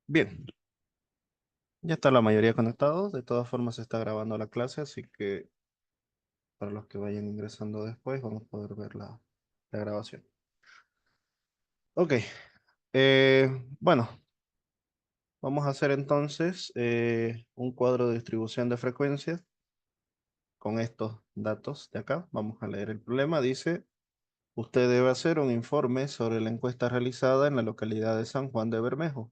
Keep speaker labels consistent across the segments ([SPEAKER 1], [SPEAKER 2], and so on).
[SPEAKER 1] Bien, ya está la mayoría conectados. De todas formas se está grabando la clase, así que para los que vayan ingresando después vamos a poder ver la grabación. Ok, bueno, vamos a hacer entonces un cuadro de distribución de frecuencias con estos datos de acá. Vamos a leer el problema. Dice, usted debe hacer un informe sobre la encuesta realizada en la localidad de San Juan de Bermejo,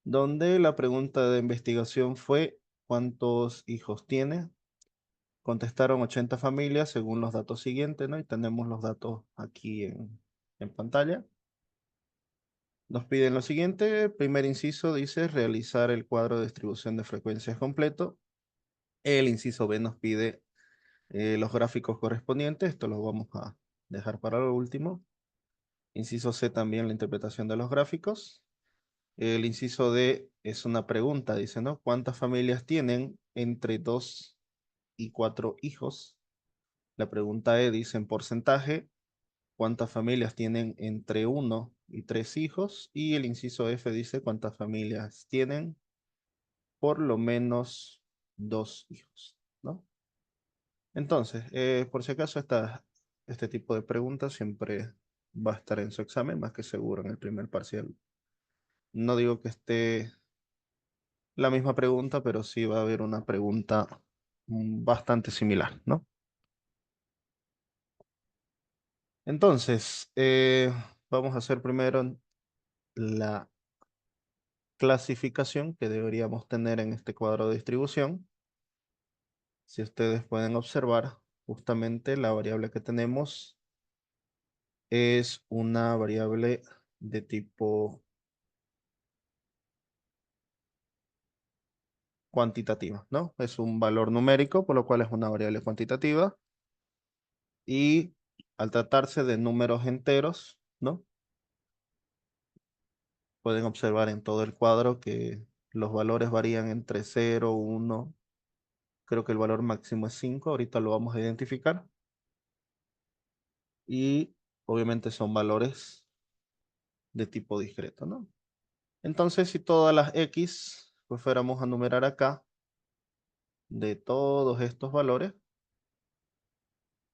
[SPEAKER 1] donde la pregunta de investigación fue, ¿cuántos hijos tiene? Contestaron 80 familias según los datos siguientes, ¿no? Y tenemos los datos aquí en pantalla. Nos piden lo siguiente. Primer inciso dice realizar el cuadro de distribución de frecuencias completo. El inciso B nos pide los gráficos correspondientes. Esto lo vamos a dejar para lo último. Inciso C también la interpretación de los gráficos. El inciso D es una pregunta, dice, ¿no? ¿Cuántas familias tienen entre 2 y 4 hijos? La pregunta E dice en porcentaje. ¿Cuántas familias tienen entre uno y 3 hijos? Y el inciso F dice cuántas familias tienen por lo menos 2 hijos, ¿no? Entonces, por si acaso, este tipo de preguntas siempre va a estar en su examen, más que seguro en el primer parcial. No digo que esté la misma pregunta, pero sí va a haber una pregunta bastante similar, ¿no? Entonces, vamos a hacer primero la clasificación que deberíamos tener en este cuadro de distribución. Si ustedes pueden observar, justamente la variable que tenemos es una variable de tipo cuantitativa, ¿no? Es un valor numérico, por lo cual es una variable cuantitativa. Y al tratarse de números enteros, ¿no? Pueden observar en todo el cuadro que los valores varían entre 0, 1, creo que el valor máximo es 5, ahorita lo vamos a identificar. Y obviamente son valores de tipo discreto, ¿no? Entonces, si todas las X, pues fuéramos a numerar acá, de todos estos valores,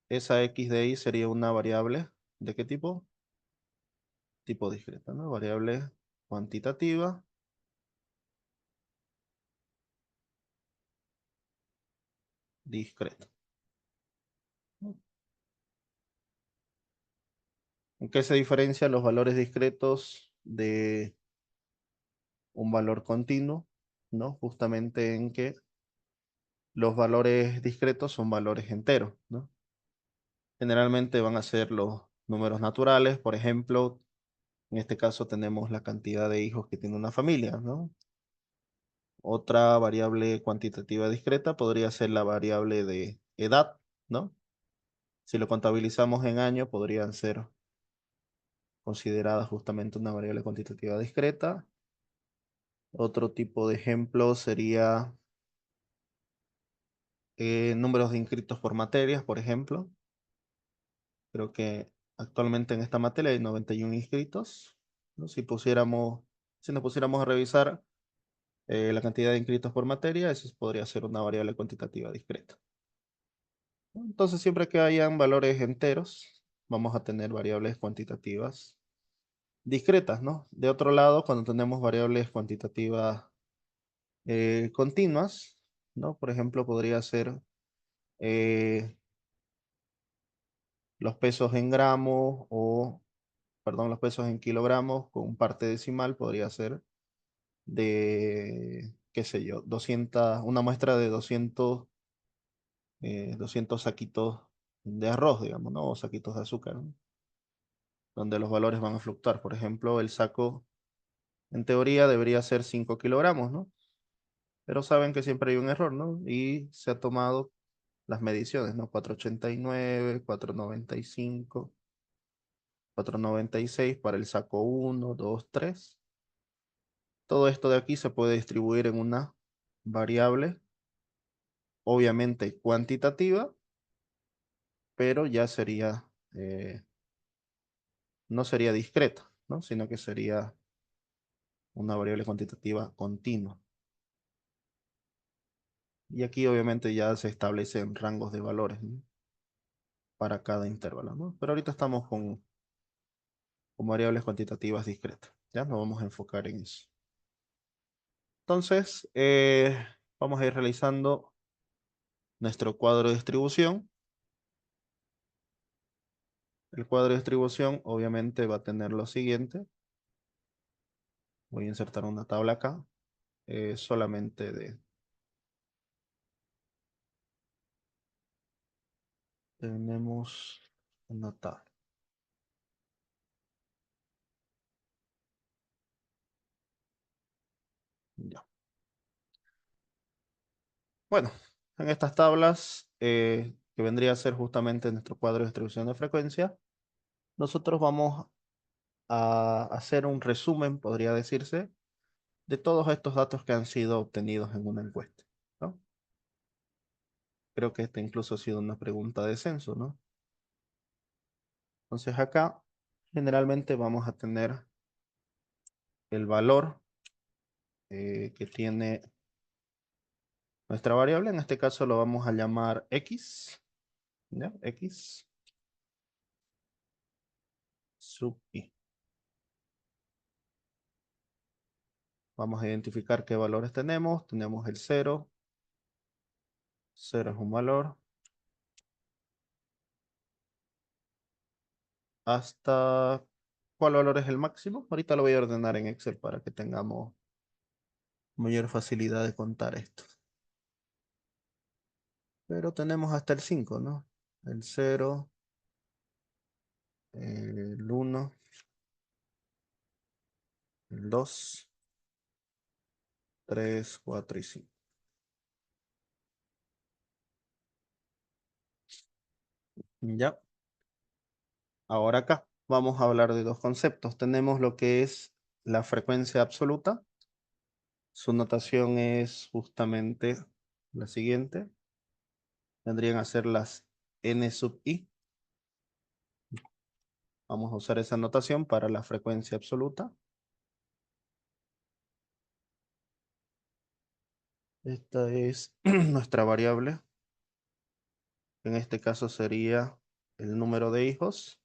[SPEAKER 1] esa X de ahí sería una variable, ¿de qué tipo? Tipo discreta, ¿no? Variable cuantitativa, discreta. ¿En qué se diferencian los valores discretos de un valor continuo? ¿No? Justamente en que los valores discretos son valores enteros, ¿no? Generalmente van a ser los números naturales, por ejemplo, en este caso tenemos la cantidad de hijos que tiene una familia, ¿no? Otra variable cuantitativa discreta podría ser la variable de edad, ¿no? Si lo contabilizamos en años, podrían ser consideradas justamente una variable cuantitativa discreta. Otro tipo de ejemplo sería números de inscritos por materias, por ejemplo. Creo que actualmente en esta materia hay 91 inscritos, ¿no? Si nos pusiéramos a revisar la cantidad de inscritos por materia, eso podría ser una variable cuantitativa discreta, ¿no? Entonces, siempre que hayan valores enteros, vamos a tener variables cuantitativas discretas, ¿no? De otro lado, cuando tenemos variables cuantitativas continuas, ¿no? Por ejemplo, podría ser eh, los pesos en gramos o, perdón, los pesos en kilogramos con parte decimal podría ser de, qué sé yo, 200, una muestra de 200 saquitos de arroz, digamos, ¿no? O saquitos de azúcar, ¿no? Donde los valores van a fluctuar. Por ejemplo, el saco, en teoría, debería ser 5 kilogramos, ¿no? Pero saben que siempre hay un error, ¿no? Y se ha tomado las mediciones, ¿no? 489, 495, 496 para el saco 1, 2, 3. Todo esto de aquí se puede distribuir en una variable, obviamente cuantitativa, pero ya sería, no sería discreta, ¿no? Sino que sería una variable cuantitativa continua. Y aquí obviamente ya se establecen rangos de valores, ¿no? Para cada intervalo, ¿no? Pero ahorita estamos con variables cuantitativas discretas. Ya nos vamos a enfocar en eso. Entonces, vamos a ir realizando nuestro cuadro de distribución. El cuadro de distribución obviamente va a tener lo siguiente. Voy a insertar una tabla acá, solamente de... Tenemos una tabla. Ya. Bueno, en estas tablas, que vendría a ser justamente nuestro cuadro de distribución de frecuencia, nosotros vamos a hacer un resumen, podría decirse, de todos estos datos que han sido obtenidos en una encuesta, ¿no? Creo que esta incluso ha sido una pregunta de censo, ¿no? Entonces acá generalmente vamos a tener el valor que tiene nuestra variable. En este caso lo vamos a llamar X, ¿ya? X sub I. Vamos a identificar qué valores tenemos. Tenemos el 0. 0 es un valor. ¿Hasta cuál valor es el máximo? Ahorita lo voy a ordenar en Excel para que tengamos mayor facilidad de contar esto. Pero tenemos hasta el 5, ¿no? El 0, el 1, el 2, 3, 4 y 5. Ya. Ahora acá vamos a hablar de dos conceptos. Tenemos lo que es la frecuencia absoluta. Su notación es justamente la siguiente. Vendrían a ser las n sub i. Vamos a usar esa notación para la frecuencia absoluta. Esta es nuestra variable. En este caso sería el número de hijos.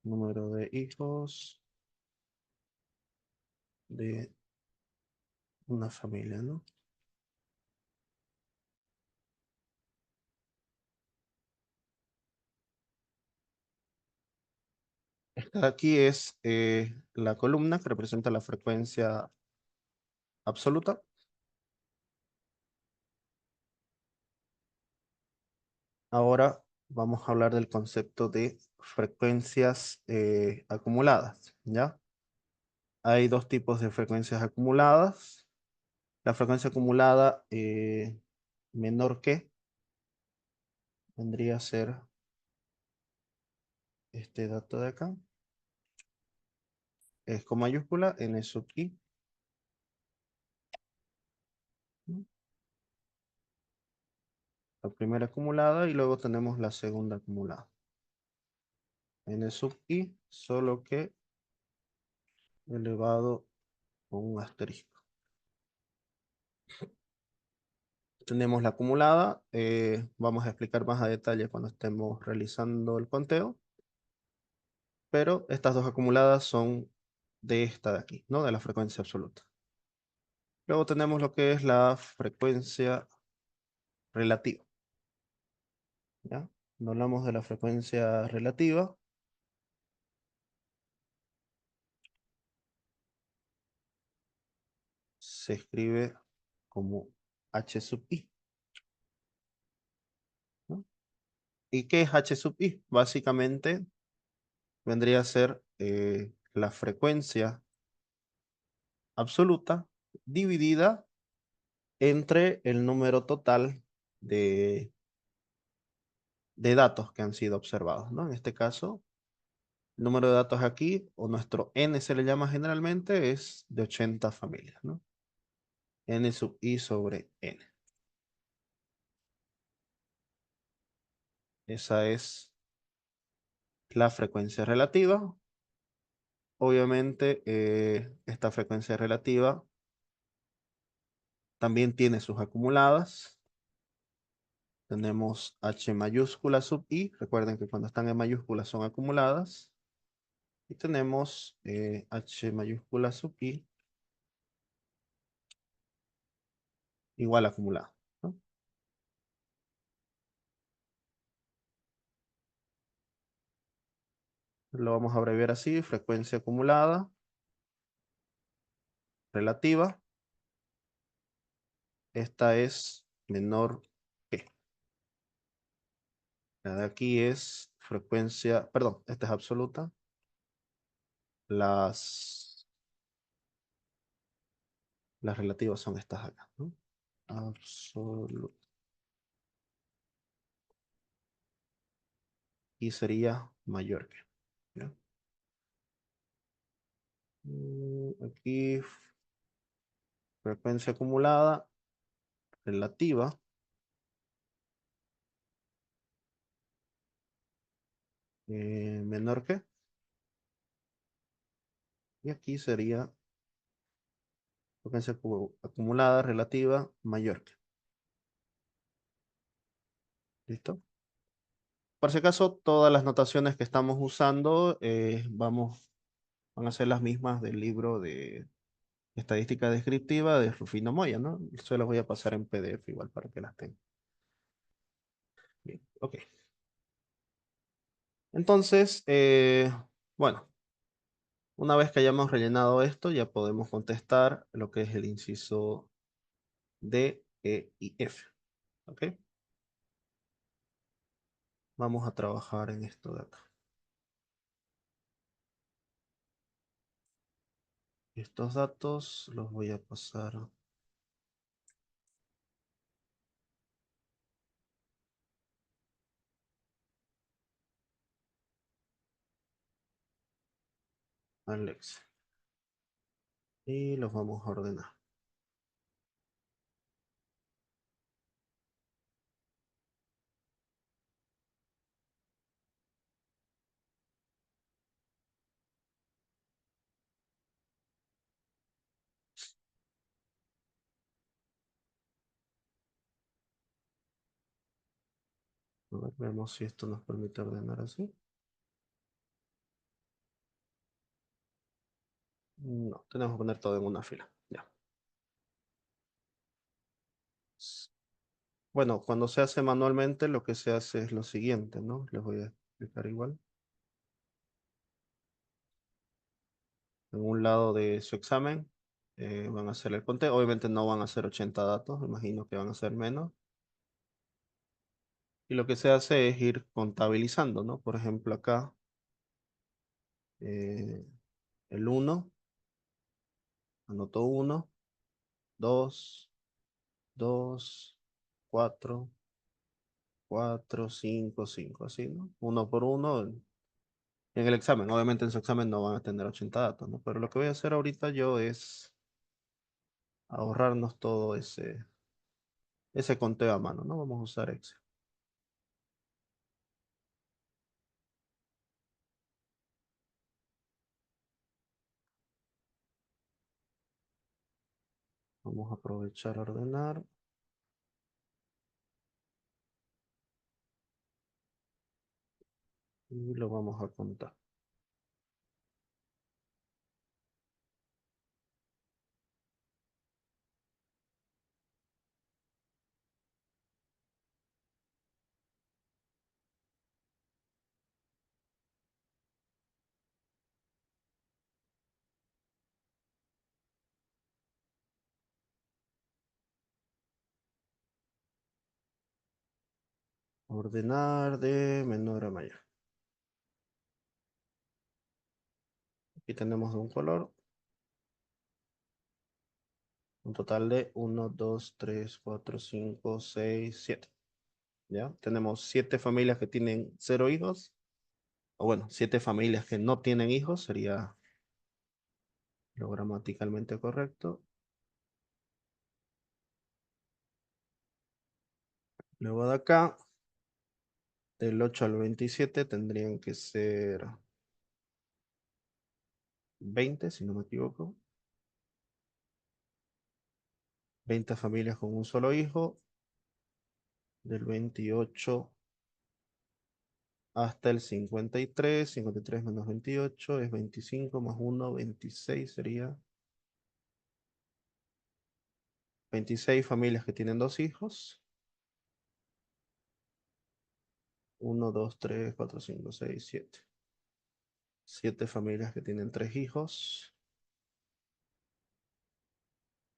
[SPEAKER 1] Número de hijos de una familia, ¿no? Esta de aquí es la columna que representa la frecuencia absoluta. Ahora vamos a hablar del concepto de frecuencias acumuladas, ¿ya? Hay dos tipos de frecuencias acumuladas. La frecuencia acumulada menor que vendría a ser este dato de acá. Es con mayúscula n sub i, ¿no? La primera acumulada y luego tenemos la segunda acumulada. N sub i, solo que elevado con un asterisco. Tenemos la acumulada, vamos a explicar más a detalle cuando estemos realizando el conteo, pero estas dos acumuladas son de esta de aquí, ¿no? De la frecuencia absoluta. Luego tenemos lo que es la frecuencia relativa, ¿ya? Cuando hablamos de la frecuencia relativa, se escribe como h sub i, ¿no? ¿Y qué es h sub i? Básicamente vendría a ser la frecuencia absoluta dividida entre el número total de, de datos que han sido observados, ¿no? En este caso, el número de datos aquí, o nuestro n se le llama generalmente, es de 80 familias, ¿no? N sub i sobre n. Esa es la frecuencia relativa. Obviamente, esta frecuencia relativa también tiene sus acumuladas. Tenemos H mayúscula sub I. Recuerden que cuando están en mayúsculas son acumuladas. Y tenemos H mayúscula sub I igual acumulada, ¿no? Lo vamos a abreviar así: frecuencia acumulada relativa. Esta es menor que. La de aquí es frecuencia, perdón, esta es absoluta. Las, las relativas son estas acá, ¿no? Absoluta. Y sería mayor que. ¿Ya? Aquí frecuencia acumulada relativa menor que. Y aquí sería frecuencia acumulada relativa mayor que. ¿Listo? Por si acaso, todas las notaciones que estamos usando van a ser las mismas del libro de estadística descriptiva de Rufino Moya, ¿no? Se las voy a pasar en PDF igual para que las tengan. Bien, ok. Entonces, bueno, una vez que hayamos rellenado esto, ya podemos contestar lo que es el inciso D, E y F. ¿Ok? Vamos a trabajar en esto de acá. Estos datos los voy a pasar al Excel y los vamos a ordenar. A ver, vemos si esto nos permite ordenar así. No, tenemos que poner todo en una fila. Ya. Bueno, cuando se hace manualmente, lo que se hace es lo siguiente, ¿no? Les voy a explicar igual. En un lado de su examen van a hacer el conteo. Obviamente no van a ser 80 datos, me imagino que van a ser menos. Y lo que se hace es ir contabilizando, ¿no? Por ejemplo, acá eh, el 1, anoto 1, 2, 2, 4, 4, 5, 5, así, ¿no? Uno por uno en el examen. Obviamente en su examen no van a tener 80 datos, ¿no? Pero lo que voy a hacer ahorita yo es ahorrarnos todo ese conteo a mano, ¿no? Vamos a usar Excel. Vamos a aprovechar a ordenar y lo vamos a contar. Ordenar de menor a mayor. Aquí tenemos un color, un total de 1, 2, 3, 4, 5, 6, 7. ¿Ya? Tenemos 7 familias que tienen 0 hijos, o bueno, 7 familias que no tienen hijos, sería lo gramaticalmente correcto. Luego de acá Del 8 al 27 tendrían que ser 20, si no me equivoco. 20 familias con un solo hijo. Del 28 hasta el 53. 53 menos 28 es 25 más 1, 26 sería 26 familias que tienen dos hijos. 1, 2, 3, 4, 5, 6, 7. 7 familias que tienen tres hijos.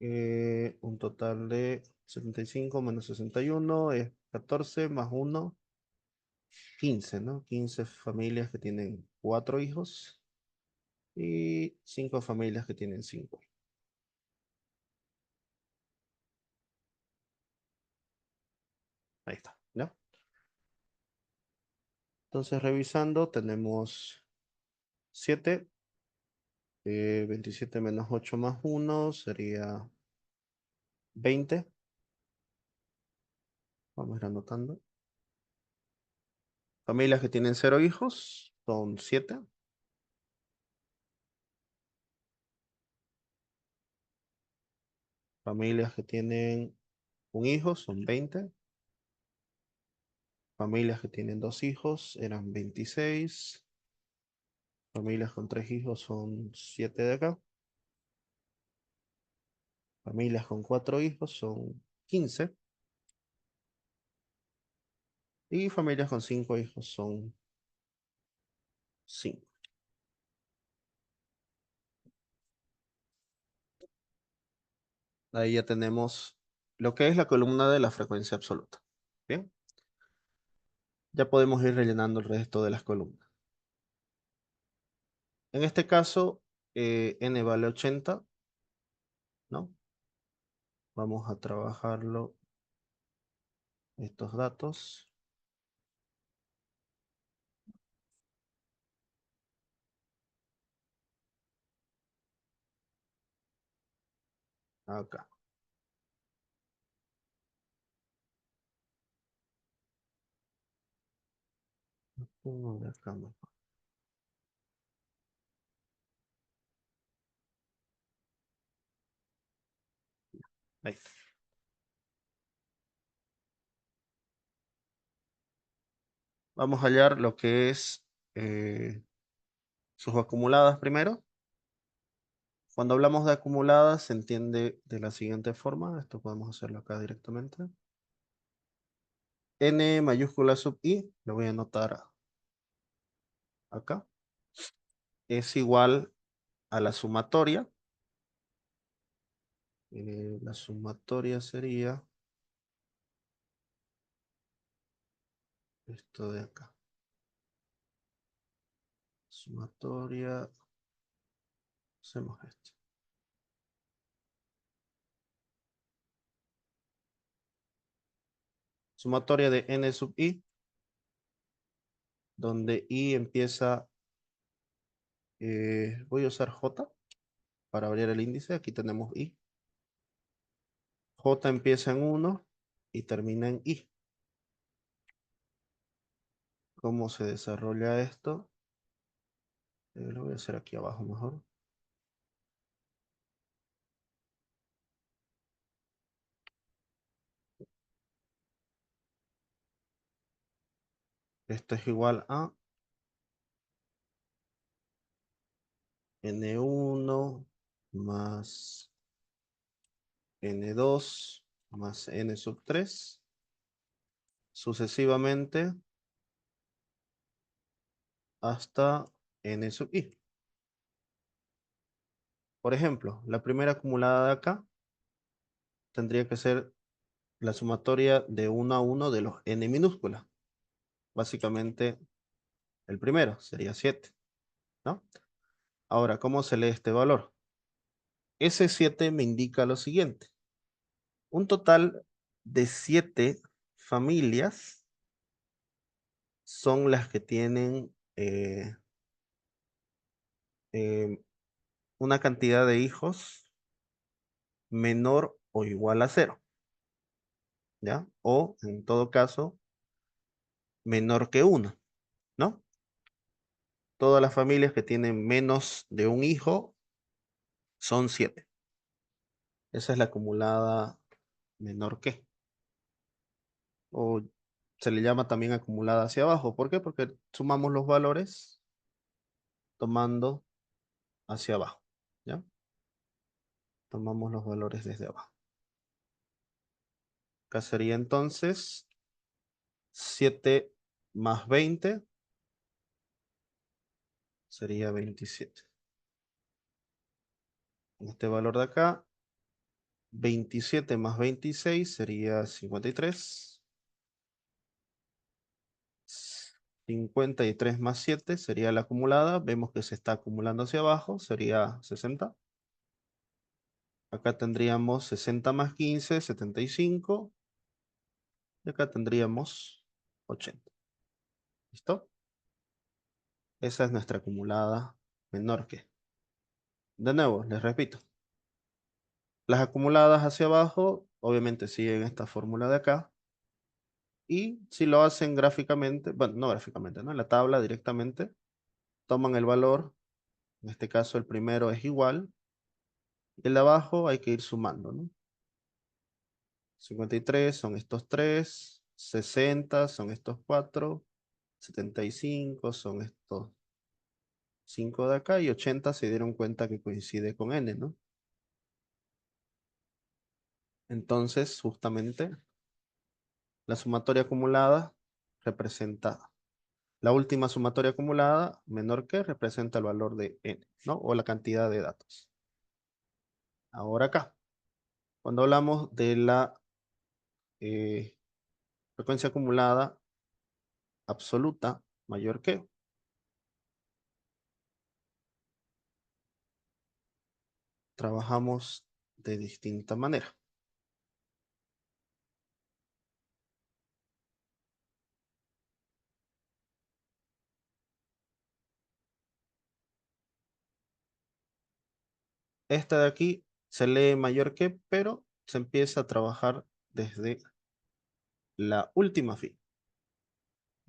[SPEAKER 1] Un total de 75 menos 61 es 14 más 1, 15, ¿no? 15 familias que tienen cuatro hijos y 5 familias que tienen 5. Ahí está, ¿no? Entonces, revisando, tenemos 7, 27 menos 8 más 1 sería 20. Vamos a ir anotando. Familias que tienen cero hijos son 7. Familias que tienen un hijo son 20. Familias que tienen dos hijos eran 26. Familias con tres hijos son 7 de acá. Familias con cuatro hijos son 15. Y familias con cinco hijos son 5. Ahí ya tenemos lo que es la columna de la frecuencia absoluta. Bien, ya podemos ir rellenando el resto de las columnas. En este caso, n vale 80, ¿no? Vamos a trabajarlo, estos datos, acá. Uno de acá mejor. Ahí. Vamos a hallar lo que es sus acumuladas primero. Cuando hablamos de acumuladas se entiende de la siguiente forma. Esto podemos hacerlo acá directamente. N mayúscula sub i, lo voy a anotar acá, es igual a la sumatoria. La sumatoria sería esto de acá. Sumatoria, hacemos esto. Sumatoria de n sub i, donde i empieza, voy a usar j para abrir el índice. Aquí tenemos i. J empieza en 1 y termina en i. ¿Cómo se desarrolla esto? Lo voy a hacer aquí abajo mejor. Esto es igual a n1 más n2 más n sub 3, sucesivamente hasta n sub i. Por ejemplo, la primera acumulada de acá tendría que ser la sumatoria de 1 a 1 de los n minúsculas. Básicamente, el primero sería 7, ¿no? Ahora, ¿cómo se lee este valor? Ese 7 me indica lo siguiente. Un total de 7 familias son las que tienen eh, una cantidad de hijos menor o igual a cero, ¿ya? O, en todo caso, menor que uno, ¿no? Todas las familias que tienen menos de un hijo son 7. Esa es la acumulada menor que. O se le llama también acumulada hacia abajo. ¿Por qué? Porque sumamos los valores tomando hacia abajo. ¿Ya? Tomamos los valores desde abajo. Acá sería entonces 7 más 20 sería 27. Este valor de acá, 27 más 26 sería 53. 53 más 7 sería la acumulada. Vemos que se está acumulando hacia abajo, sería 60. Acá tendríamos 60 más 15, 75. Y acá tendríamos 80. ¿Listo? Esa es nuestra acumulada menor que. De nuevo, les repito. Las acumuladas hacia abajo, obviamente siguen esta fórmula de acá. Y si lo hacen gráficamente, bueno, no gráficamente, ¿no? En la tabla directamente, toman el valor. En este caso el primero es igual. Y el de abajo hay que ir sumando, ¿no? 53 son estos 3, 60 son estos 4, 75 son estos 5 de acá y 80 se dieron cuenta que coincide con n, ¿no? Entonces, justamente, la sumatoria acumulada representa, la última sumatoria acumulada menor que representa el valor de n, ¿no? O la cantidad de datos. Ahora acá, cuando hablamos de la eh, frecuencia acumulada absoluta mayor que, trabajamos de distinta manera. Esta de aquí se lee mayor que, pero se empieza a trabajar desde la última fila.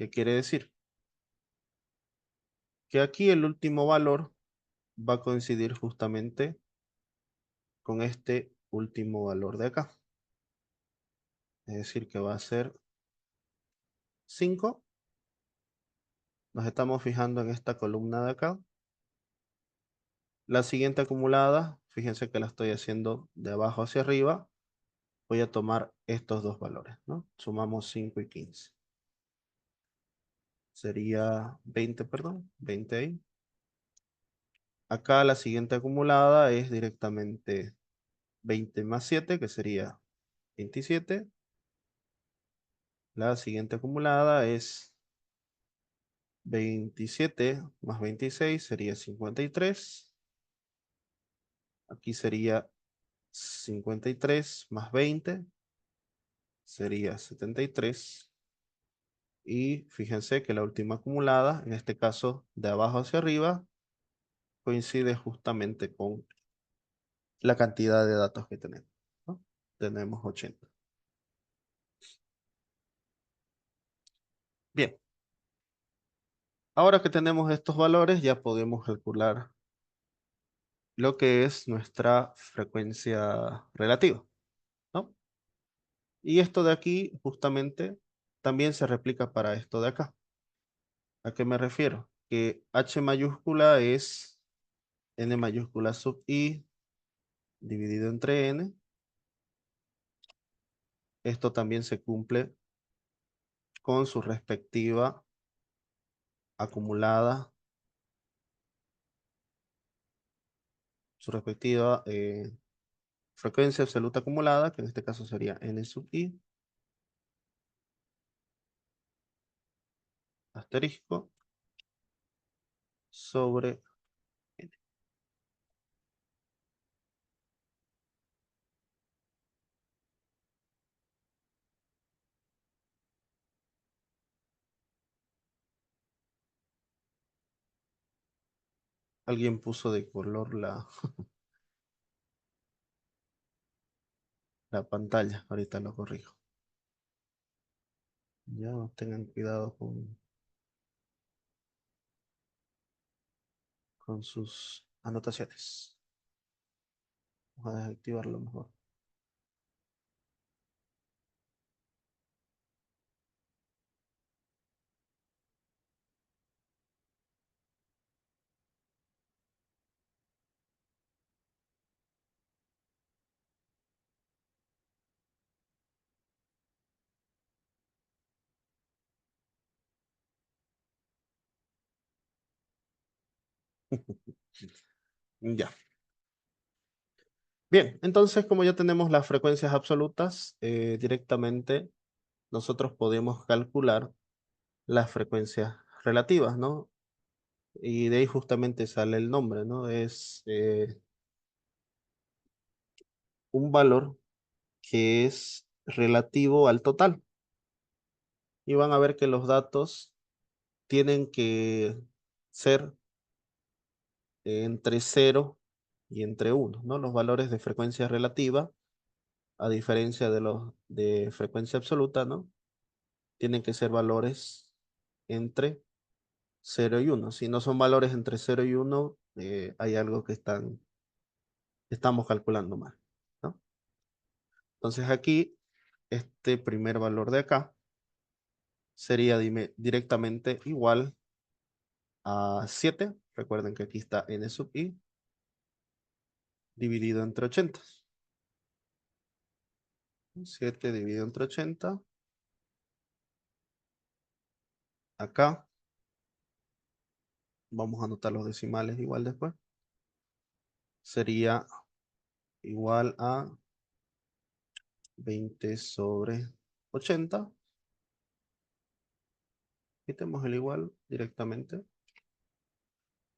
[SPEAKER 1] ¿Qué quiere decir? Que aquí el último valor va a coincidir justamente con este último valor de acá. Es decir, que va a ser 5. Nos estamos fijando en esta columna de acá. La siguiente acumulada, fíjense que la estoy haciendo de abajo hacia arriba. Voy a tomar estos dos valores, ¿no? Sumamos 5 y 15. Sería 20, perdón, 20 ahí. Acá la siguiente acumulada es directamente 20 más 7, que sería 27. La siguiente acumulada es 27 más 26, sería 53. Aquí sería 53 más 20, sería 73. Y fíjense que la última acumulada, en este caso de abajo hacia arriba, coincide justamente con la cantidad de datos que tenemos, ¿no? Tenemos 80. Bien, ahora que tenemos estos valores, ya podemos calcular lo que es nuestra frecuencia relativa, ¿no? Y esto de aquí, justamente, también se replica para esto de acá. ¿A qué me refiero? Que H mayúscula es N mayúscula sub I dividido entre N. Esto también se cumple con su respectiva acumulada, su respectiva frecuencia absoluta acumulada, que en este caso sería N sub I, asterisco, sobre N. Alguien puso de color la pantalla, ahorita lo corrijo. Ya tengan cuidado con sus anotaciones. Vamos a desactivarlo mejor. Ya. Bien, entonces como ya tenemos las frecuencias absolutas, directamente nosotros podemos calcular las frecuencias relativas, ¿no? Y de ahí justamente sale el nombre, ¿no? Es un valor que es relativo al total. Y van a ver que los datos tienen que ser entre cero y entre uno, ¿no? Los valores de frecuencia relativa, a diferencia de los de frecuencia absoluta, ¿no? Tienen que ser valores entre cero y uno. Si no son valores entre cero y uno, hay algo que estamos calculando mal, ¿no? Entonces aquí, este primer valor de acá sería directamente igual a 7. Recuerden que aquí está n sub i dividido entre 80. 7 dividido entre 80. Acá vamos a anotar los decimales igual después. Sería igual a 20 sobre 80. Quitemos el igual directamente.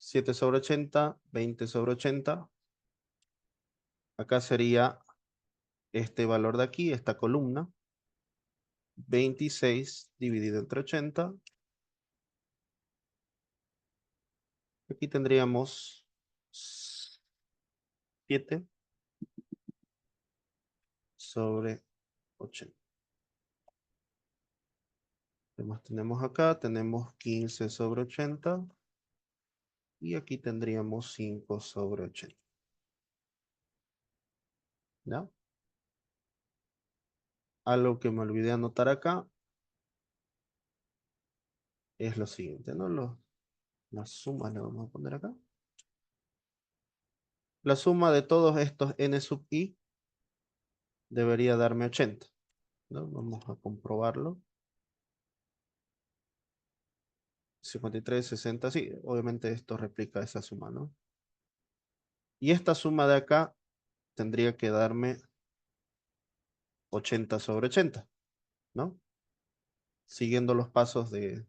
[SPEAKER 1] 7 sobre 80, 20 sobre 80. Acá sería este valor de aquí, esta columna. 26 dividido entre 80. Aquí tendríamos 7 sobre 80. ¿Qué más tenemos acá? Tenemos 15 sobre 80. Y aquí tendríamos 5 sobre 80. ¿Ya? Algo que me olvidé anotar acá es lo siguiente, ¿no? La suma le vamos a poner acá. La suma de todos estos n sub i debería darme 80, ¿no? Vamos a comprobarlo. 53, 60, sí, obviamente esto replica esa suma, ¿no? Y esta suma de acá tendría que darme 80 sobre 80, ¿no? Siguiendo los pasos de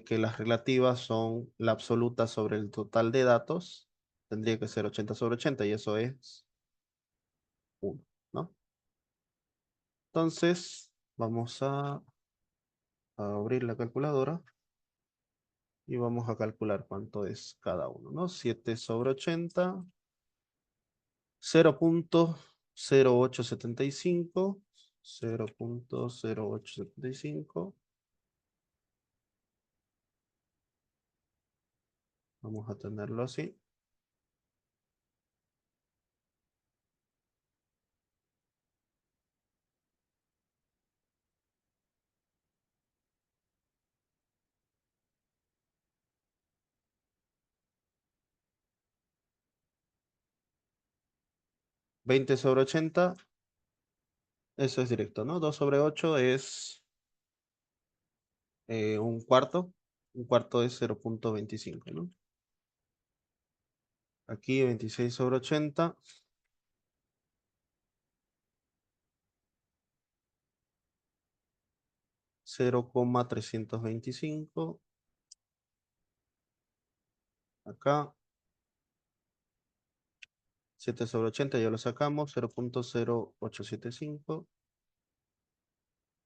[SPEAKER 1] que las relativas son la absoluta sobre el total de datos, tendría que ser 80 sobre 80 y eso es 1, ¿no? Entonces, vamos a abrir la calculadora y vamos a calcular cuánto es cada uno, ¿no? 7 sobre 80, 0.0875, 0.0875. Vamos a tenerlo así. 20 sobre 80, eso es directo, ¿no? 2 sobre 8 es un cuarto. Un cuarto es 0.25, ¿no? Aquí 26 sobre 80. 0,325. Acá 7 sobre 80 ya lo sacamos. 0.0875.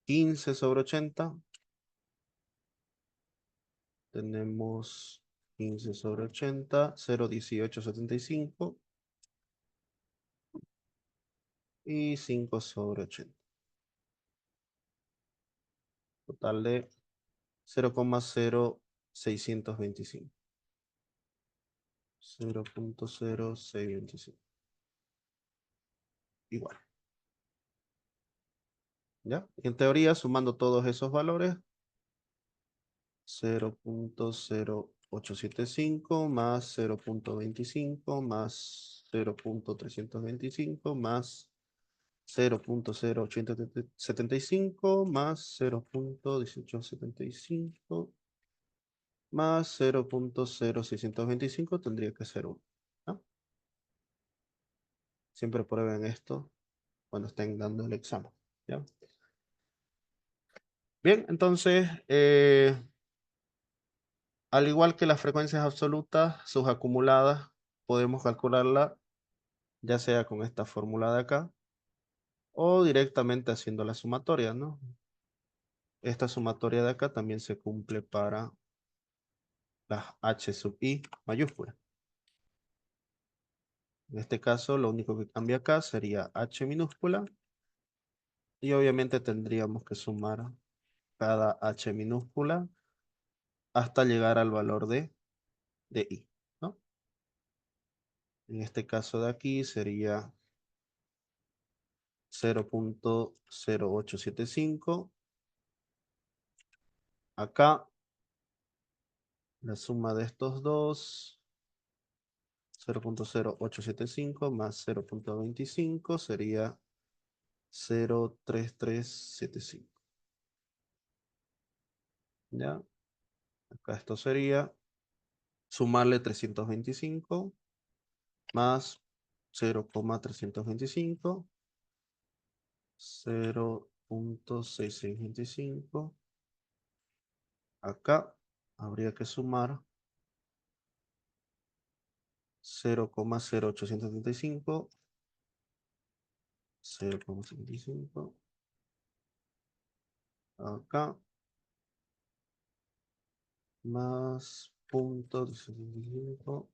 [SPEAKER 1] 15 sobre 80. Tenemos 15 sobre 80. 0.1875. Y 5 sobre 80. Total de 0,0625. 0,0625. Igual. ¿Ya? En teoría, sumando todos esos valores, 0,0875 más 0,25 más 0,325 más 0,0875 más 0,1875 más 0,0625 tendría que ser 1. ¿No? Siempre prueben esto cuando estén dando el examen. ¿Ya? Bien, entonces, al igual que las frecuencias absolutas, sus acumuladas, podemos calcularla ya sea con esta fórmula de acá o directamente haciendo la sumatoria, ¿no? Esta sumatoria de acá también se cumple para las h sub i mayúsculas. En este caso, lo único que cambia acá sería h minúscula y obviamente tendríamos que sumar cada h minúscula hasta llegar al valor de i, ¿no? En este caso de aquí sería 0,0875. Acá la suma de estos dos, 0,0875 más 0,25 sería 0,3375. ¿Ya? Acá esto sería sumarle 325 más 0,325, 0,6625. Acá habría que sumar 0,0875, 0,75. Acá más punto 75,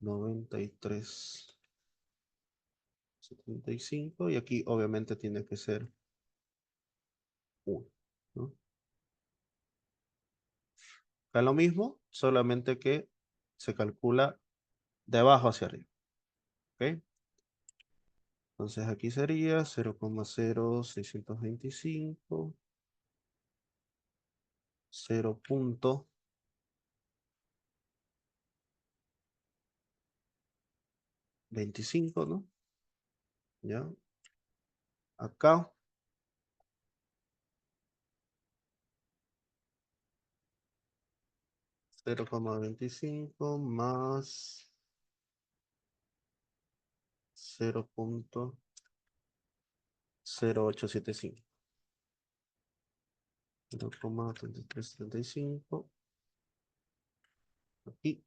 [SPEAKER 1] 93,75 y aquí obviamente tiene que ser 1, ¿no? Acá lo mismo, solamente que se calcula de abajo hacia arriba, ¿ok? Entonces aquí sería 0,0625, 0,25, ¿no? ¿Ya? Acá 0,25 más 0,0875. 0,3375. Aquí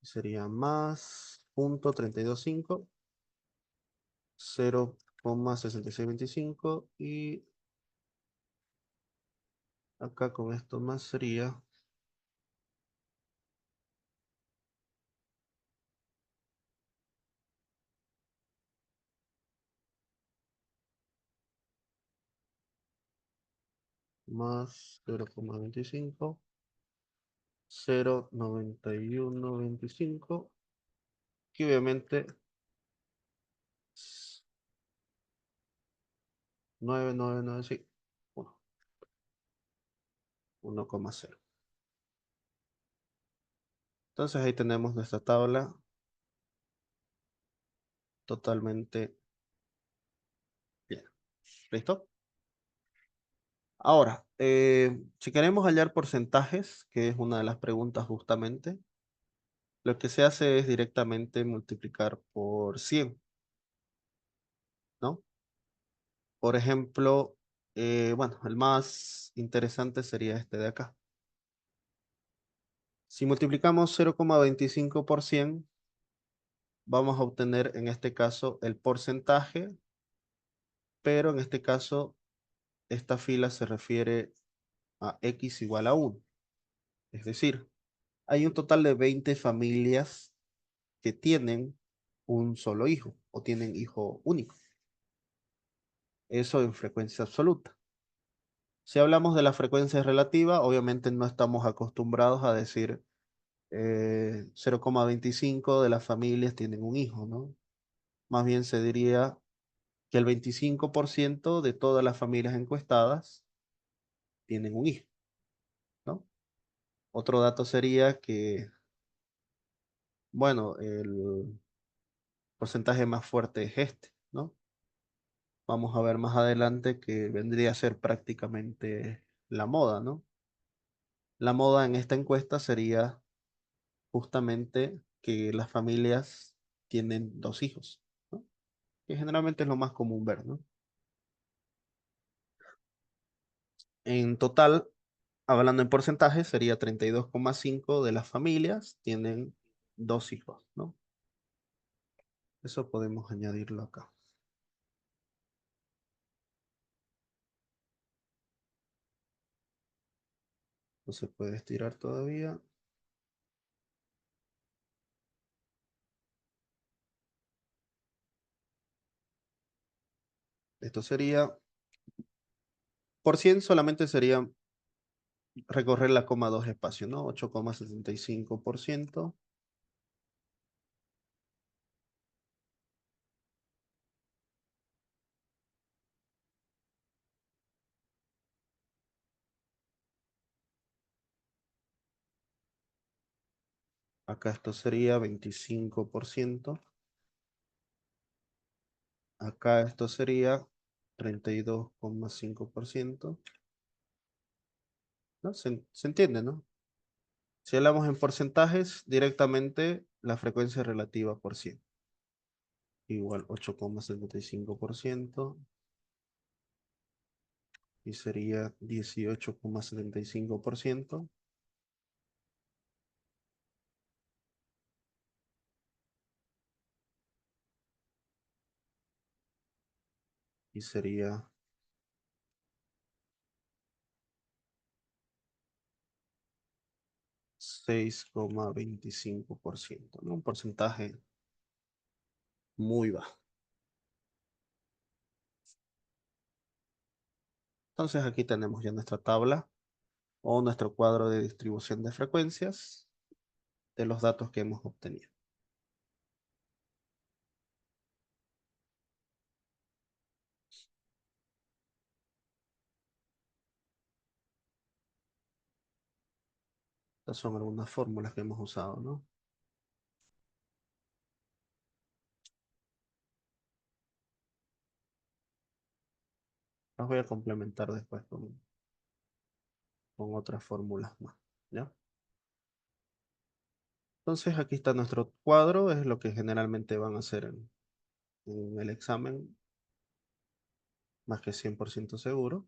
[SPEAKER 1] sería más punto 325, 0,6625 y acá con esto más sería más 0,25, 0,9125, que obviamente 999, sí, 1,0. Entonces ahí tenemos nuestra tabla totalmente bien. ¿Listo? Ahora, si queremos hallar porcentajes, que es una de las preguntas justamente, lo que se hace es directamente multiplicar por 100, ¿no? Por ejemplo, bueno, el más interesante sería este de acá. Si multiplicamos 0,25 por 100, vamos a obtener en este caso el porcentaje, pero en este caso esta fila se refiere a x igual a 1. Es decir, hay un total de 20 familias que tienen un solo hijo o tienen hijo único. Eso en frecuencia absoluta. Si hablamos de la frecuencia relativa, obviamente no estamos acostumbrados a decir 0,25 de las familias tienen un hijo, ¿no? Más bien se diría que el 25% de todas las familias encuestadas tienen un hijo, ¿no? Otro dato sería que, bueno, el porcentaje más fuerte es este, ¿no? Vamos a ver más adelante que vendría a ser prácticamente la moda, ¿no? La moda en esta encuesta sería justamente que las familias tienen dos hijos, ¿no? Que generalmente es lo más común ver, ¿no? En total, hablando en porcentaje, sería 32,5 de las familias tienen dos hijos, ¿no? Eso podemos añadirlo acá. No se puede estirar todavía. Esto sería, por 100 solamente sería recorrer la coma dos espacios, ¿no? 8,75%. Acá esto sería 25%. Acá esto sería 32,5%. ¿No? Se entiende, ¿no? Si hablamos en porcentajes, directamente la frecuencia relativa por 100. Igual 8,75% y sería 18,75% y sería 6,25%, ¿no? Un porcentaje muy bajo. Entonces aquí tenemos ya nuestra tabla o nuestro cuadro de distribución de frecuencias de los datos que hemos obtenido. Estas son algunas fórmulas que hemos usado, ¿no? Las voy a complementar después con otras fórmulas más, ¿ya? Entonces aquí está nuestro cuadro, es lo que generalmente van a hacer en el examen, más que 100% seguro.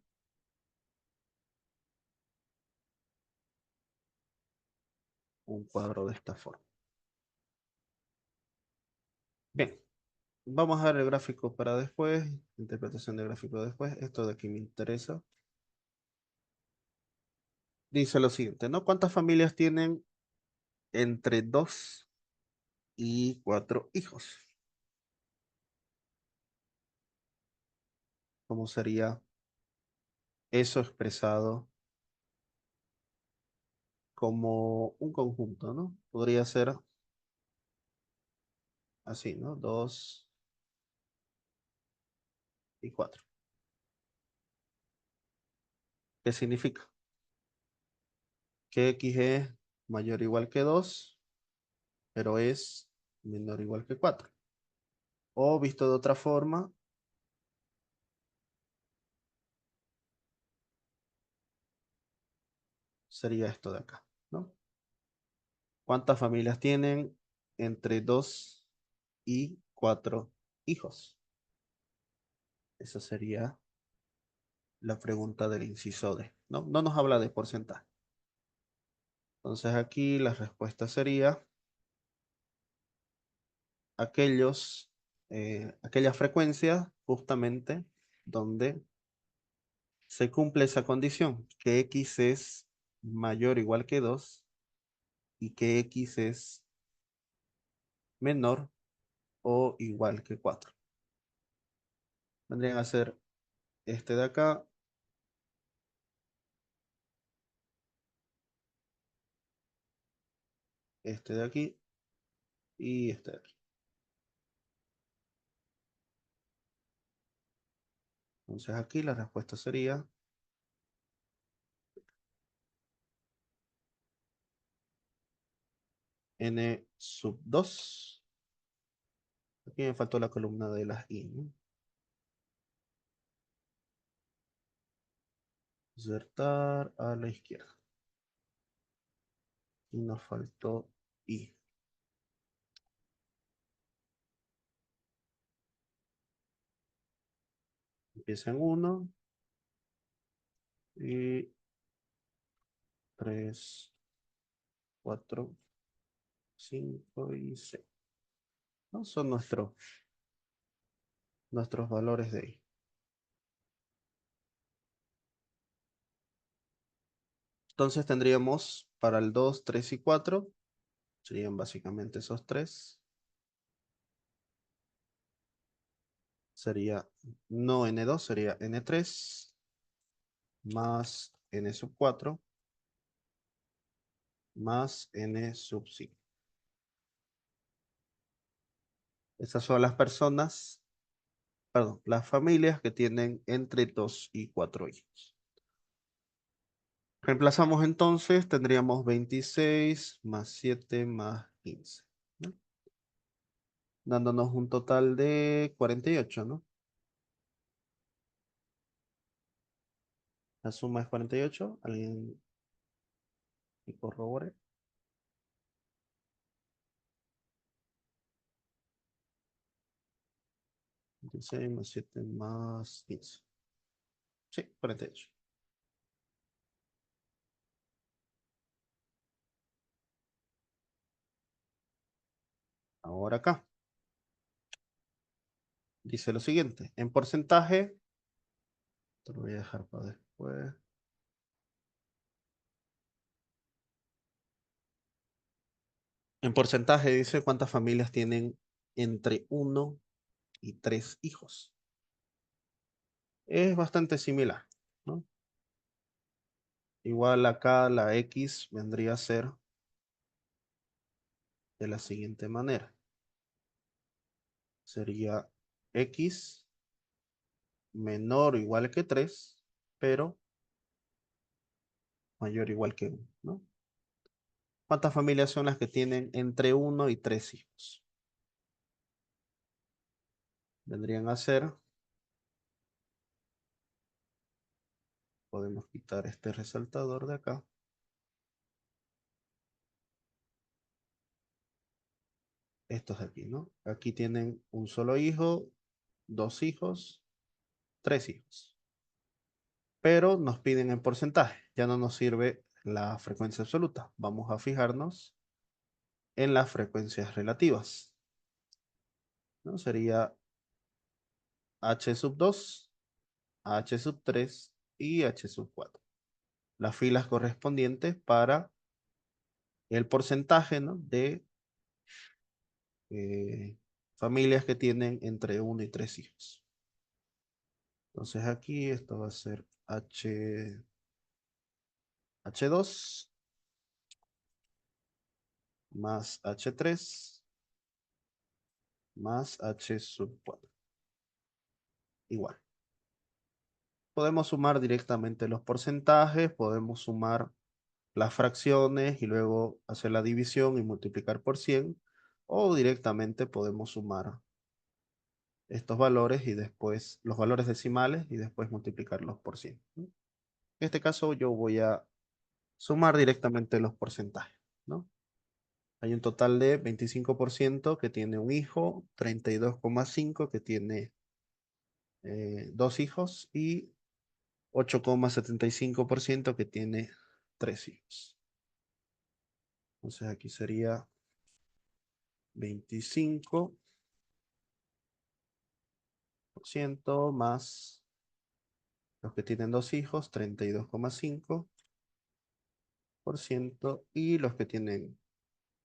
[SPEAKER 1] Un cuadro de esta forma. Bien, vamos a ver el gráfico para después, interpretación de gráfico después. Esto de aquí me interesa. Dice lo siguiente, ¿no? ¿Cuántas familias tienen entre 2 y 4 hijos? ¿Cómo sería eso expresado como un conjunto, ¿no? Podría ser así, ¿no? 2 y 4. ¿Qué significa? Que x es mayor o igual que 2, pero es menor o igual que 4. O visto de otra forma, sería esto de acá, ¿no? ¿Cuántas familias tienen entre 2 y 4 hijos? Esa sería la pregunta del inciso D, ¿no? No nos habla de porcentaje. Entonces aquí la respuesta sería aquellas frecuencias justamente donde se cumple esa condición, que x es mayor o igual que 2 y que x es menor o igual que 4. Vendrían a ser este de acá, este de aquí y este de aquí. Entonces aquí la respuesta sería n sub 2. Aquí me faltó la columna de las i, ¿no? Insertar a la izquierda. Y nos faltó i. Empieza en 1 y 3, 4, 5 y 6. ¿No? Son nuestros valores de i. Entonces tendríamos para el 2, 3 y 4, serían básicamente esos tres. Sería, no n2, sería n3 más n sub 4 más n sub 5. Esas son las personas, perdón, las familias que tienen entre 2 y 4 hijos. Reemplazamos entonces, tendríamos 26 más 7 más 15, ¿no? Dándonos un total de 48, ¿no? La suma es 48. ¿Alguien que corrobore? 26 más 7 más 15. Sí, 48. Ahora acá. Dice lo siguiente. En porcentaje, te lo voy a dejar para después. En porcentaje dice cuántas familias tienen entre uno y 3 hijos. Es bastante similar, ¿no? Igual acá la X vendría a ser de la siguiente manera. Sería X menor o igual que 3, pero mayor o igual que 1, ¿no? ¿Cuántas familias son las que tienen entre uno y 3 hijos? Vendrían a ser, podemos quitar este resaltador de acá. Estos de aquí, ¿no? Aquí tienen un solo hijo, 2 hijos, 3 hijos. Pero nos piden en porcentaje. Ya no nos sirve la frecuencia absoluta. Vamos a fijarnos en las frecuencias relativas, ¿no? Sería H sub 2, H sub 3 y H sub 4. Las filas correspondientes para el porcentaje, ¿no? De familias que tienen entre uno y 3 hijos. Entonces aquí esto va a ser H2 más H3 más H sub 4. Igual. Podemos sumar directamente los porcentajes, podemos sumar las fracciones y luego hacer la división y multiplicar por 100, o directamente podemos sumar estos valores y después los valores decimales y después multiplicarlos por 100. En este caso yo voy a sumar directamente los porcentajes, ¿no? Hay un total de 25% que tiene un hijo, 32,5% que tiene 2 hijos y 8,75% que tiene 3 hijos. Entonces aquí sería 25% más los que tienen 2 hijos, 32,5%, y los que tienen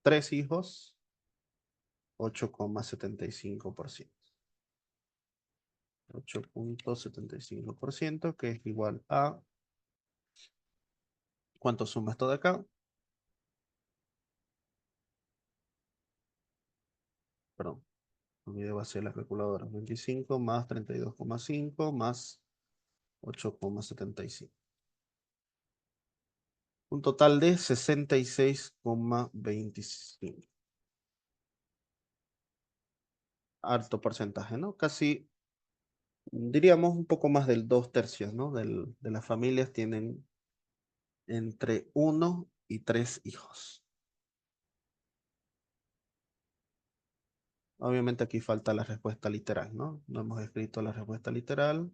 [SPEAKER 1] 3 hijos, 8,75%. 8,75%, que es igual a... ¿Cuánto suma esto de acá? Perdón, olvidé vaciar la calculadora. 25 más 32,5 más 8,75. Un total de 66,25. Alto porcentaje, ¿no? Casi, diríamos un poco más del 2 tercios, ¿no? De las familias tienen entre uno y tres hijos. Obviamente aquí falta la respuesta literal, ¿no? No hemos escrito la respuesta literal.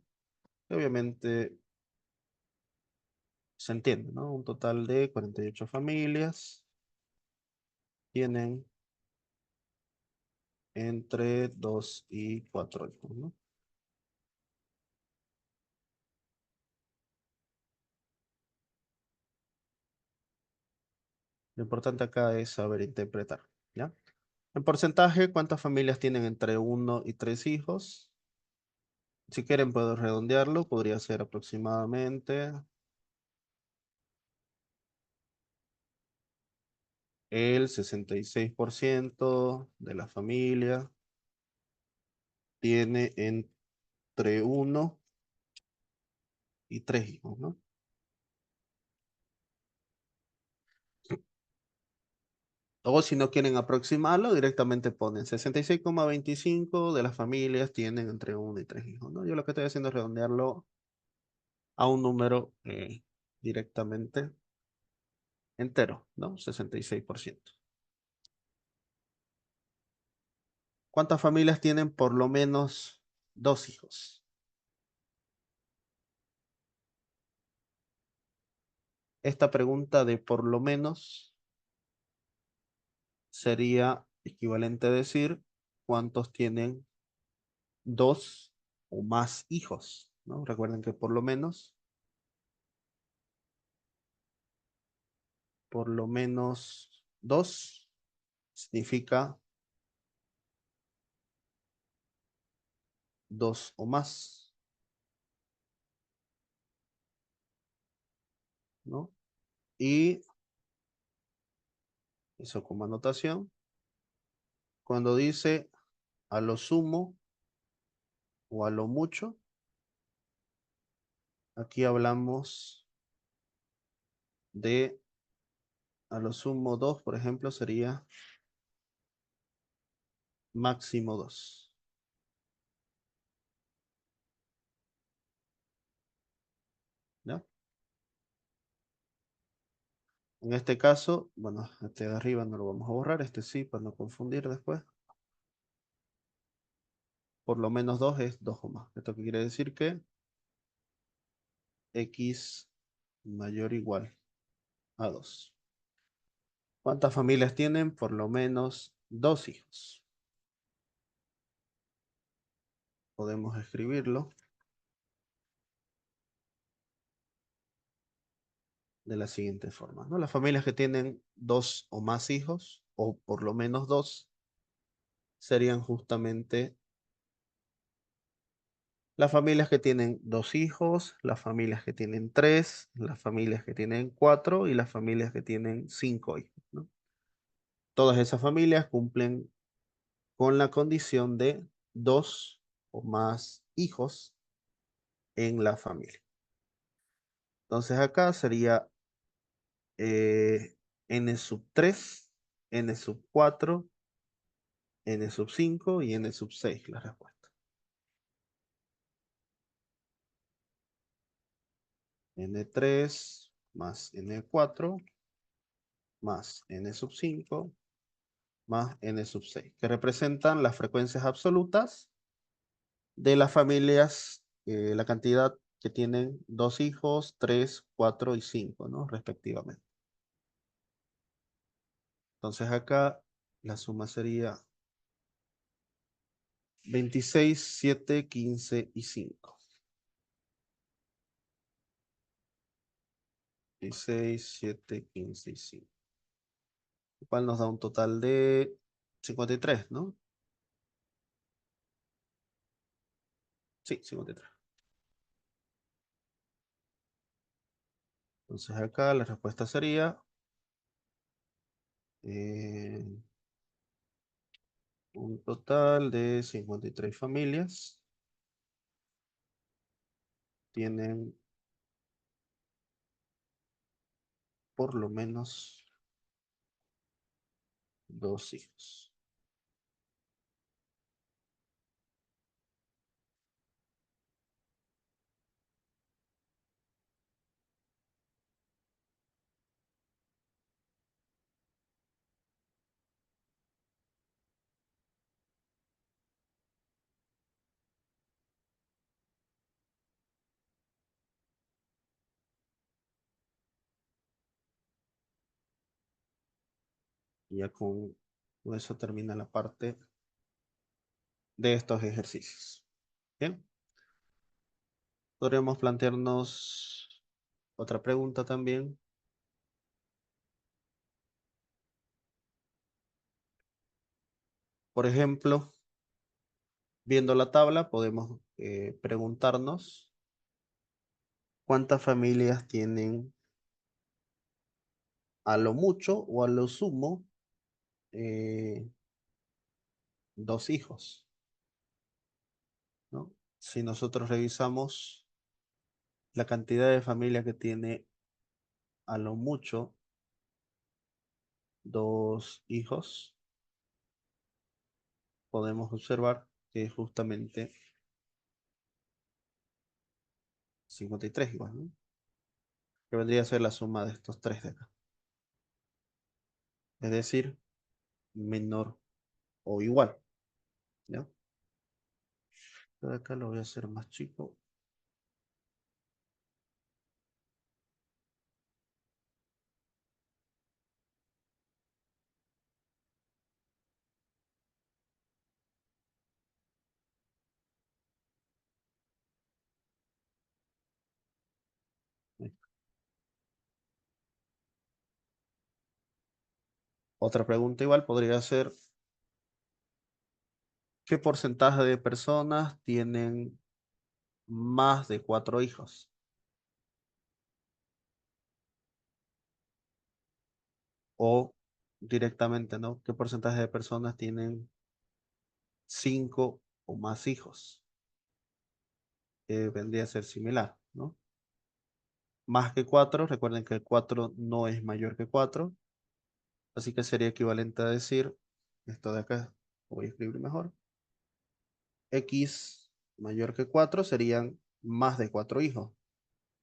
[SPEAKER 1] Y obviamente se entiende, ¿no? Un total de 48 familias tienen entre 2 y 4 hijos, ¿no? Lo importante acá es saber interpretar, ¿ya? En porcentaje, ¿cuántas familias tienen entre uno y tres hijos? Si quieren puedo redondearlo, podría ser aproximadamente el 66% de la familia tiene entre uno y tres hijos, ¿no? O si no quieren aproximarlo, directamente ponen 66,25 de las familias tienen entre uno y tres hijos, ¿no? Yo lo que estoy haciendo es redondearlo a un número directamente entero, ¿no? 66%. ¿Cuántas familias tienen por lo menos dos hijos? Esta pregunta de por lo menos sería equivalente a decir cuántos tienen dos o más hijos, ¿no? Recuerden que por lo menos dos significa dos o más, ¿no? Y eso como anotación. Cuando dice a lo sumo o a lo mucho, aquí hablamos de a lo sumo dos, por ejemplo, sería máximo dos, ¿ya? En este caso, bueno, este de arriba no lo vamos a borrar, este sí, para no confundir después. Por lo menos 2 es 2 o más. Esto quiere decir que x mayor o igual a 2. ¿Cuántas familias tienen? Por lo menos dos hijos. Podemos escribirlo de la siguiente forma, ¿no? Las familias que tienen dos o más hijos, o por lo menos dos, serían justamente las familias que tienen dos hijos, las familias que tienen tres, las familias que tienen cuatro y las familias que tienen cinco hijos, ¿no? Todas esas familias cumplen con la condición de dos o más hijos en la familia. Entonces acá sería n sub 3, n sub 4, n sub 5 y n sub 6 la respuesta. N3 más N4 más N sub 5 más N sub 6, que representan las frecuencias absolutas de las familias, la cantidad que tienen dos hijos, 3, 4 y 5, ¿no? Respectivamente. Entonces acá la suma sería 26, 7, 15 y 5. 26, 7, 15 y 5. Lo cual nos da un total de 53, ¿no? Sí, 53. Entonces acá la respuesta sería eh, un total de 53 familias tienen por lo menos dos hijos. Y ya con eso termina la parte de estos ejercicios. Bien, podríamos plantearnos otra pregunta también. Por ejemplo, viendo la tabla, podemos preguntarnos cuántas familias tienen a lo mucho o a lo sumo eh, dos hijos, ¿no? Si nosotros revisamos la cantidad de familias que tiene a lo mucho dos hijos, podemos observar que es justamente 53 igual, ¿no? Que vendría a ser la suma de estos tres de acá. Es decir, menor o igual, ¿ya? Esto de acá lo voy a hacer más chico. Otra pregunta igual podría ser, ¿qué porcentaje de personas tienen más de cuatro hijos? O directamente, ¿no? ¿Qué porcentaje de personas tienen cinco o más hijos? Que vendría a ser similar, ¿no? Más que cuatro, recuerden que el cuatro no es mayor que cuatro, así que sería equivalente a decir, esto de acá, voy a escribir mejor, x mayor que 4 serían más de cuatro hijos,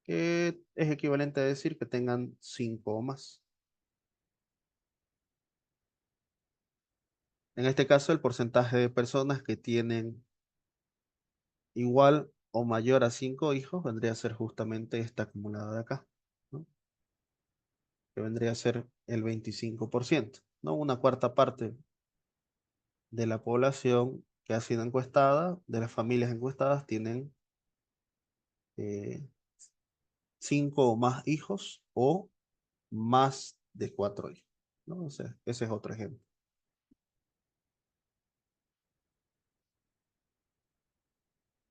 [SPEAKER 1] que es equivalente a decir que tengan cinco o más. En este caso, el porcentaje de personas que tienen igual o mayor a 5 hijos vendría a ser justamente esta acumulada de acá, ¿no? Que vendría a ser el 25%, ¿no? Una cuarta parte de la población que ha sido encuestada, de las familias encuestadas, tienen eh, 5 o más hijos o más de 4 hijos, ¿no? O sea, ese es otro ejemplo.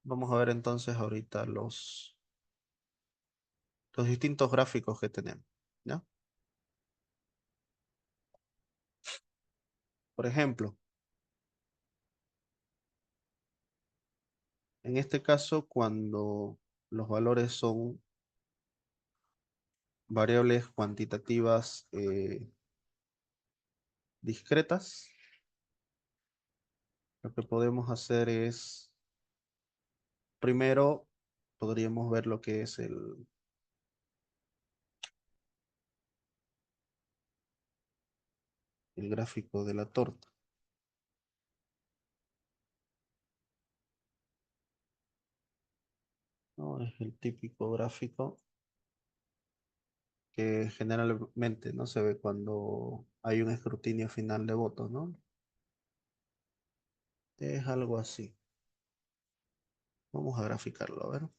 [SPEAKER 1] Vamos a ver entonces ahorita los distintos gráficos que tenemos, ¿ya? Por ejemplo, en este caso, cuando los valores son variables cuantitativas discretas, lo que podemos hacer es, primero, podríamos ver lo que es el gráfico de la torta, ¿no? Es el típico gráfico que generalmente no se ve cuando hay un escrutinio final de votos, ¿no? Es algo así. Vamos a graficarlo, a ver.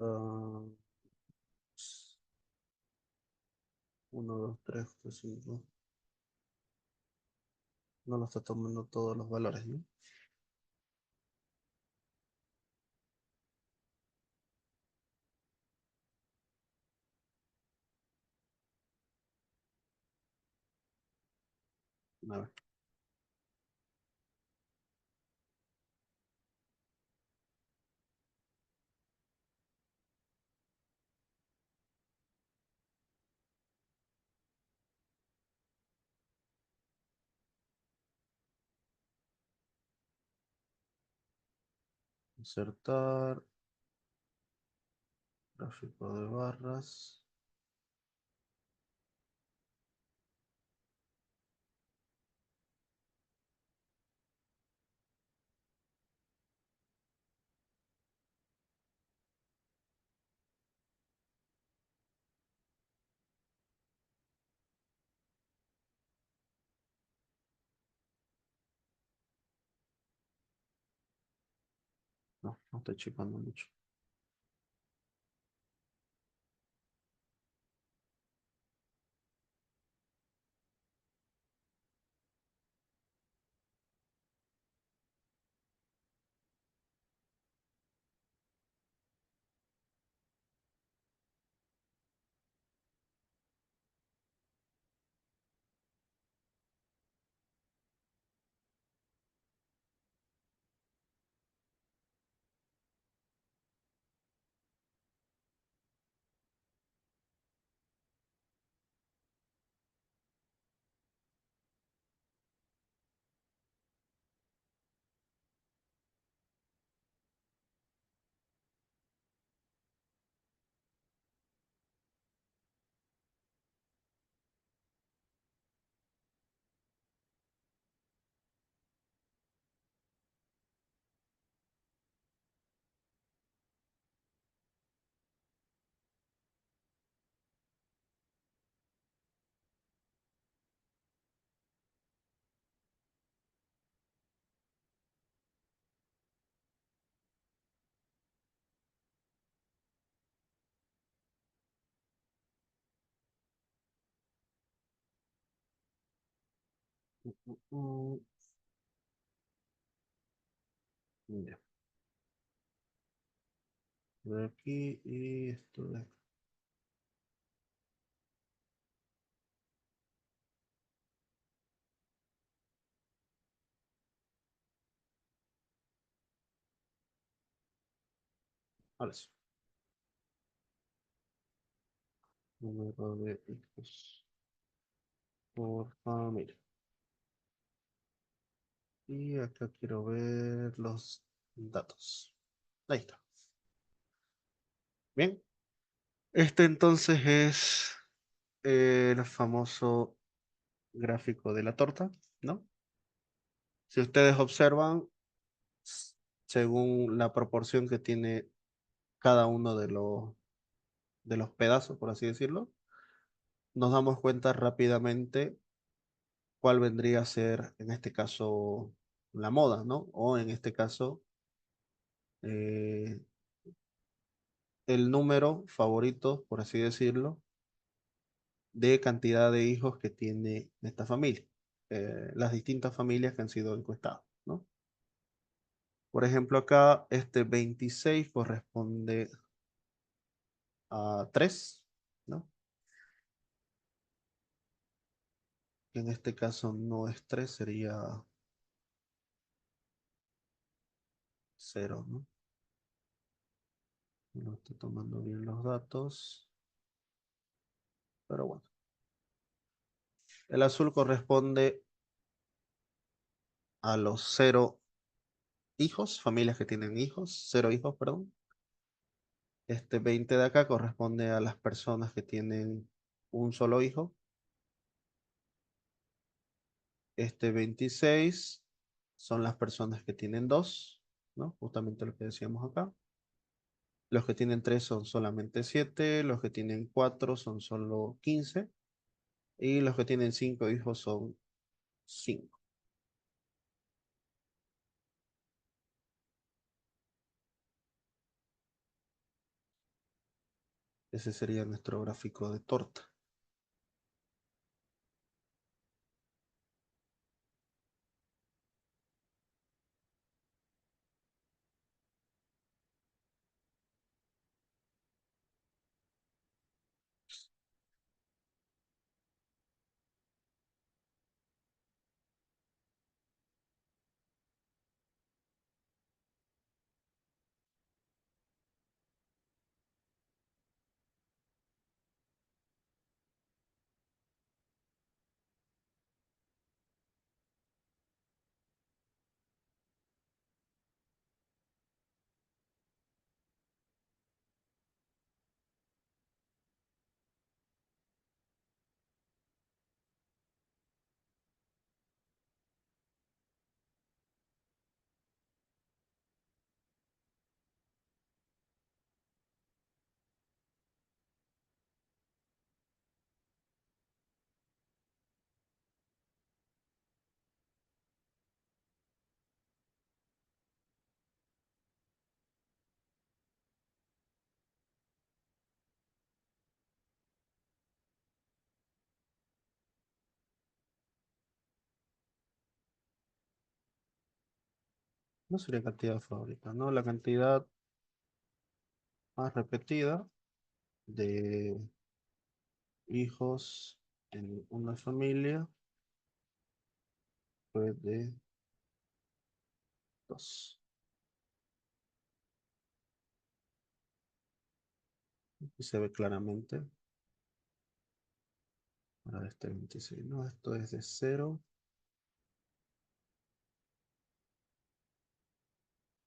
[SPEAKER 1] Ah, 1, 2, 3, 4, 5. No lo está tomando todos los valores, ¿no? A ver, insertar, gráfico de barras. No, no estoy chipando mucho. Mm, ya. De aquí y esto de aquí. Ahora sí. Número de hijos por familia. Y acá quiero ver los datos. Ahí está. Bien. Este entonces es el famoso gráfico de la torta, ¿no? Si ustedes observan, s- según la proporción que tiene cada uno de los pedazos, por así decirlo, nos damos cuenta rápidamente cuál vendría a ser, en este caso, la moda, ¿no? O en este caso, eh, el número favorito, por así decirlo, de cantidad de hijos que tiene esta familia, las distintas familias que han sido encuestadas, ¿no? Por ejemplo, acá este 26 corresponde a 3, ¿no? En este caso no es 3, sería 0, ¿no? No estoy tomando bien los datos, pero bueno. El azul corresponde a los 0 hijos, familias que tienen hijos, 0 hijos, perdón. Este 20 de acá corresponde a las personas que tienen un solo hijo. Este 26 son las personas que tienen dos, ¿no? Justamente lo que decíamos acá. Los que tienen 3 son solamente 7, los que tienen 4 son solo 15 y los que tienen 5 hijos son 5. Ese sería nuestro gráfico de torta. No sería cantidad favorita, ¿no? La cantidad más repetida de hijos en una familia fue de dos. Y se ve claramente para este 26. No, esto es de cero.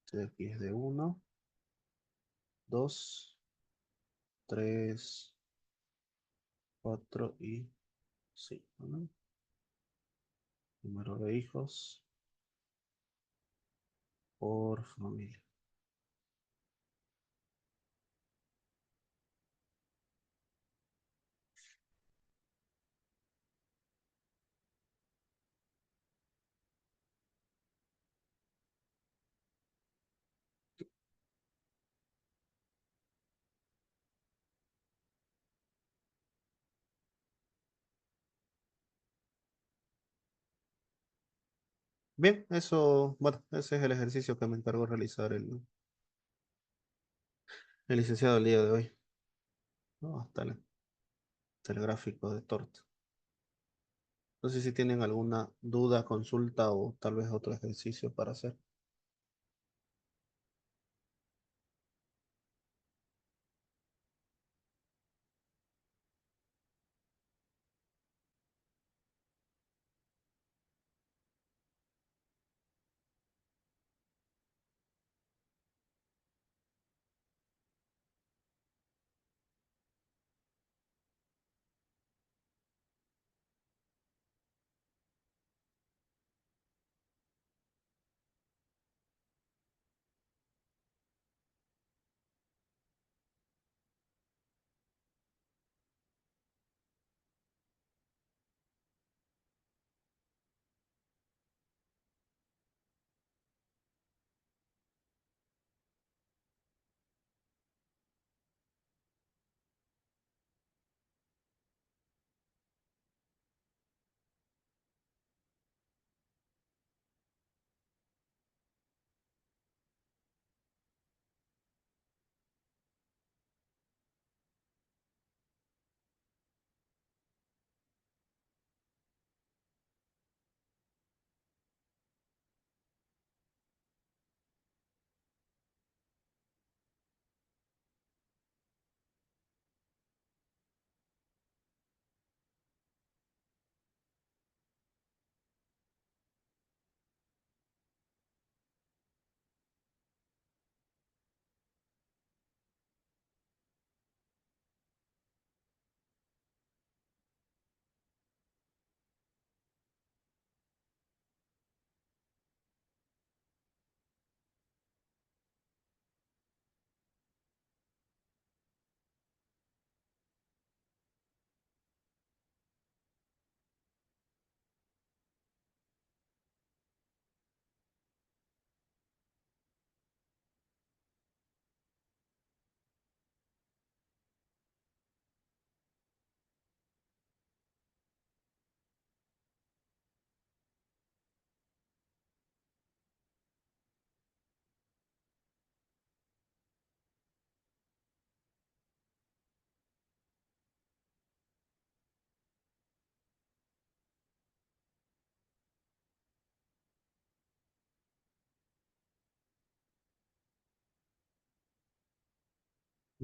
[SPEAKER 1] Este de aquí es de uno, 2, 3, 4 y 5, ¿no? Número de hijos por familia. Bien, eso, bueno, ese es el ejercicio que me encargó realizar el licenciado el día de hoy, ¿no? Hasta el gráfico de torta. No sé si tienen alguna duda, consulta o tal vez otro ejercicio para hacer.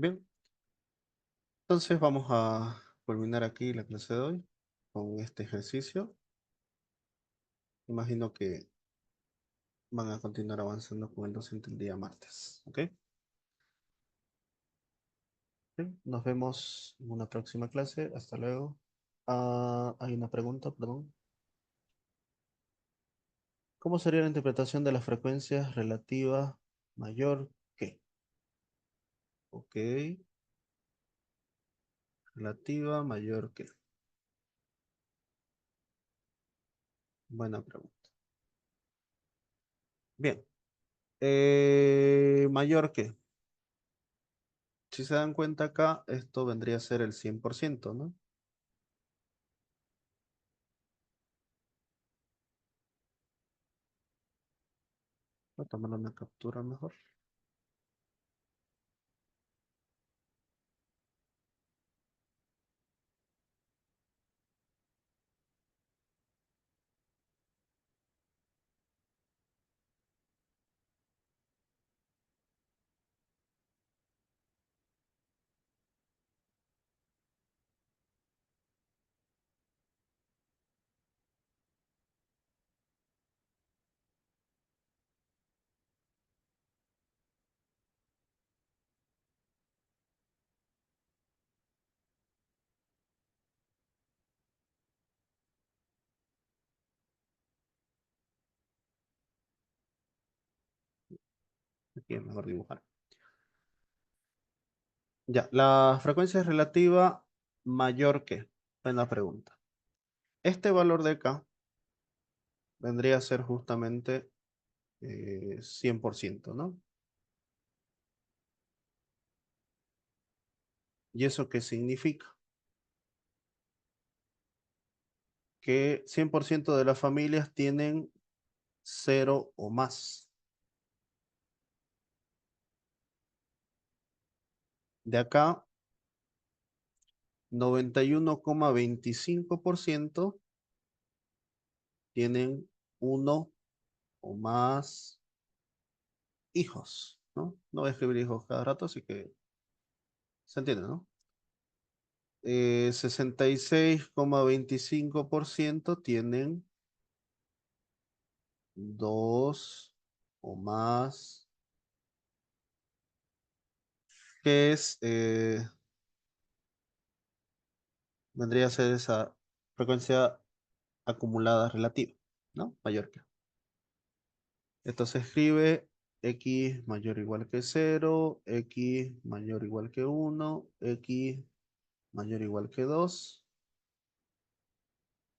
[SPEAKER 1] Bien, entonces vamos a culminar aquí la clase de hoy con este ejercicio. Imagino que van a continuar avanzando con el docente el día martes. ¿Ok? Bien, nos vemos en una próxima clase. Hasta luego. Ah, hay una pregunta, perdón. ¿Cómo sería la interpretación de las frecuencias relativas mayor que? Ok, relativa mayor que. Buena pregunta. Bien, mayor que. Si se dan cuenta acá, esto vendría a ser el 100%, ¿no? Voy a tomar una captura mejor. Aquí es mejor dibujar. Ya, la frecuencia es relativa mayor que. Buena pregunta. Este valor de acá vendría a ser justamente 100%, ¿no? ¿Y eso qué significa? Que 100% de las familias tienen cero o más. De acá, 91,25% tienen uno o más hijos, ¿no? No voy a escribir hijos cada rato, así que se entiende, ¿no? 66,25% tienen dos o más, que es, vendría a ser esa frecuencia acumulada relativa, ¿no? Mayor que. Esto se escribe x mayor o igual que cero, x mayor o igual que uno, x mayor o igual que 2.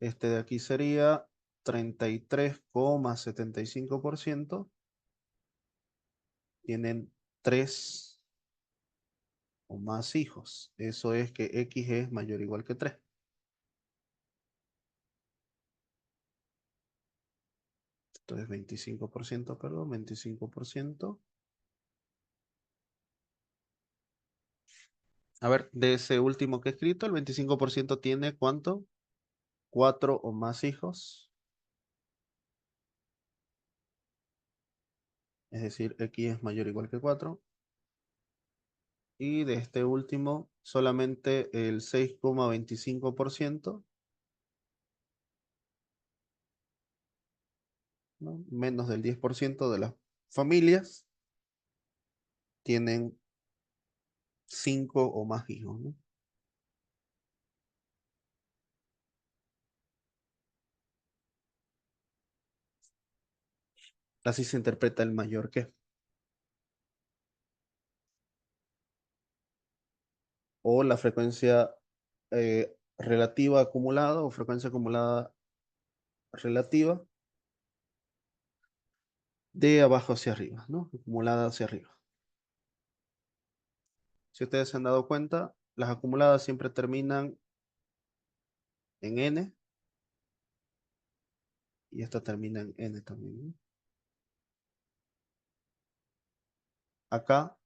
[SPEAKER 1] Este de aquí sería 33,75%. Tienen 3 o más hijos. Eso es que x es mayor o igual que 3. Esto es 25%, perdón, 25%. A ver, de ese último que he escrito, el 25% tiene ¿cuánto? 4 o más hijos. Es decir, x es mayor o igual que 4. Y de este último, solamente el 6,25%, ¿no? Menos del 10% de las familias tienen 5 o más hijos, ¿no? Así se interpreta el mayor que. O la frecuencia relativa acumulada o frecuencia acumulada relativa de abajo hacia arriba, ¿no? Acumulada hacia arriba. Si ustedes se han dado cuenta, las acumuladas siempre terminan en n y esta termina en n también, ¿no? Acá,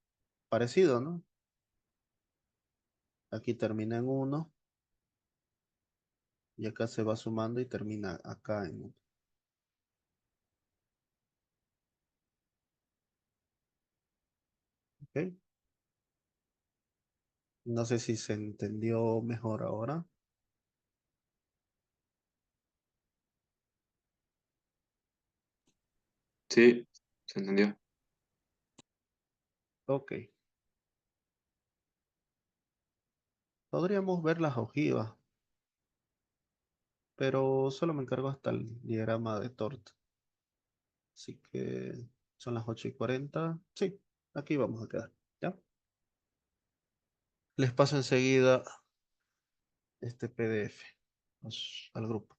[SPEAKER 1] parecido, ¿no? Aquí termina en uno y acá se va sumando y termina acá en 1. ¿Ok? No sé si se entendió mejor ahora.
[SPEAKER 2] Sí, se entendió.
[SPEAKER 1] Ok. Podríamos ver las ojivas, pero solo me encargo hasta el diagrama de torta. Así que son las 8:40. Sí, aquí vamos a quedar. ¿Ya? Les paso enseguida este PDF al grupo.